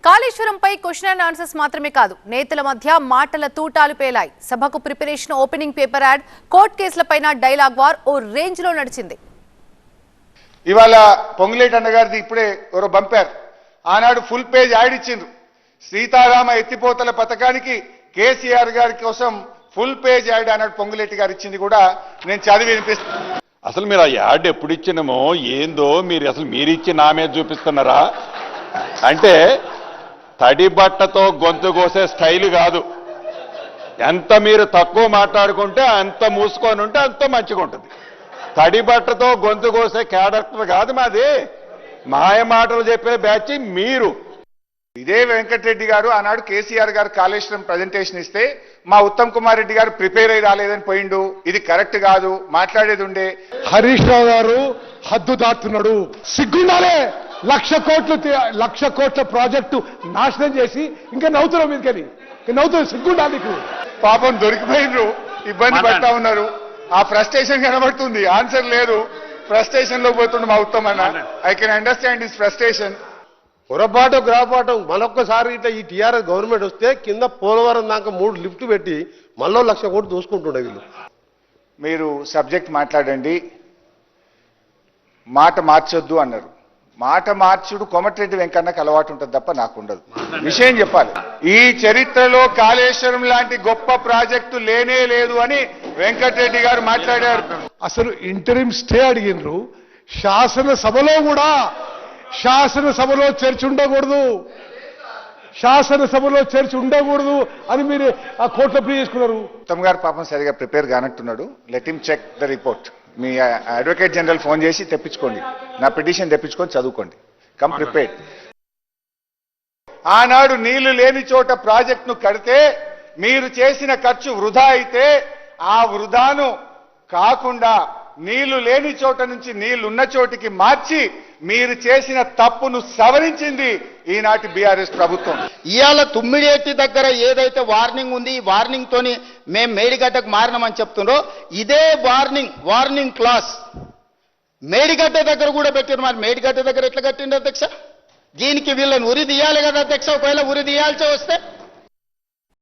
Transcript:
కాళేశ్వరంపై question and answers మాత్రమే కాదు, నేతల మధ్య మాటల తూటాలు పేలాయి. సభకు preparation, opening paper ad, court కేసులపైన డైలాగ్ వార్ ఓ రేంజ్ లో నడిచింది. ఇవాళ పొంగులేటి అన్నగారిది ఇప్పుడే ఎవరో పంపారు. ఆనాడు ఫుల్ పేజ్ యాడ్ ఇచ్చిండ్రు. సీతారామ ఎత్తిపోతల పథకానికి కేసీఆర్ గారి కోసం ఫుల్ పేజ్ యాడ్ ఆనాడు పొంగులేటి గారు ఇచ్చింది కూడా నేను చదివి వినిపిస్తాను. అసలు మీరు ఆ యాడ్ ఎప్పుడు ఇచ్చినామో ఏందో మీరు ఇచ్చి నా మీద చూపిస్తున్నారా అంటే తడి బట్టతో గొంతు కోసే స్టైల్ కాదు. ఎంత మీరు తక్కువ మాట్లాడుకుంటే అంత మూసుకొని ఉంటే అంత మంచిగా ఉంటుంది. తడి బట్టతో గొంతు కోసే క్యారెక్టర్ కాదు మాది. మాయ మాటలు చెప్పే బ్యాచ్ మీరు. ఇదే వెంకటరెడ్డి గారు ఆనాడు కేసీఆర్ గారు కాళేశ్వరం ప్రజెంటేషన్ ఇస్తే మా ఉత్తమ్ కుమార్ రెడ్డి గారు ప్రిపేర్ అయి రాలేదని పోయిండు. ఇది కరెక్ట్ కాదు, మాట్లాడేది ఉండే. హరీష్ రావు గారు హద్దు దాటుతున్నాడు. సిగ్గుండాలే. 1,00,00,000 కోట్ల ప్రాజెక్టు నాశనం చేసి ఇంకా నవ్వుతున్నాం. మీదకని నవ్వుతున్నాం. సిగ్గుండాలి నీకు. పాపం దొరికిపోయినరు, ఇబ్బంది పడతా ఉన్నారు. ఆ ఫ్రస్ట్రేషన్ కనబడుతుంది. ఆన్సర్ లేదు. ఫ్రస్ట్రేషన్ లో పోతుండు మా ఉత్తమ్ అన్న. I can understand his frustration. పొరపాటు గ్రాపాటు మరొక్కసారి ఇట్లా ఈ టీఆర్ఎస్ గవర్నమెంట్ వస్తే కింద పోలవరం దాకా 3 లిఫ్ట్ పెట్టి మళ్ళీ 1,00,000 కోట్లు దూసుకుంటుండే వీళ్ళు. మీరు సబ్జెక్ట్ మాట్లాడండి, మాట మార్చొద్దు అన్నారు. మాట మార్చుడు కోమటిరెడ్డి వెంకన్నకు అలవాటు ఉంటుంది తప్ప నాకు ఉండదు. విషయం చెప్పాలి. ఈ చరిత్రలో కాళేశ్వరం లాంటి గొప్ప ప్రాజెక్టు లేనే లేదు అని వెంకటరెడ్డి గారు మాట్లాడారు. అసలు ఇంటరిమ్ స్టే అడిగినరు. శాసనసభలో చర్చ ఉండకూడదు, శాసనసభలో చర్చ ఉండకూడదు అని మీరు ఆ కోర్టులో ప్లీ చేసుకున్నారు. ఉత్తమ్ గారు పాపం సరిగా ప్రిపేర్ కానట్టున్నాడు. Let him check the report. మీ అడ్వకేట్ జనరల్ ఫోన్ చేసి తెప్పించుకోండి, నా పిటిషన్ తెప్పించుకొని చదువుకోండి. Come prepared. ఆనాడు నీళ్లు లేని చోట ప్రాజెక్టును కడితే మీరు చేసిన ఖర్చు వృధా అయితే ఆ వృధాను కాకుండా నీళ్లు లేని చోట నుంచి నీళ్లున్న చోటికి మార్చి మీరు చేసిన తప్పును సవరించింది ఈనాటి బీఆర్ఎస్ ప్రభుత్వం. ఇవాళ తుమ్మిడేటి దగ్గర ఏదైతే వార్నింగ్ ఉంది, ఈ వార్నింగ్ తోని మేము మేడిగడ్డకు మారినామని చెప్తున్నారో ఇదే వార్నింగ్ క్లాస్ మేడిగడ్డ దగ్గర కూడా పెట్టారు. మరి మేడిగడ్డ దగ్గర ఎట్లా కట్టిండ్రు అధ్యక్ష? దీనికి వీళ్ళని ఉరి తీయాలి కదా అధ్యక్ష. ఒకవేళ ఉరి తీయాల్సి వస్తే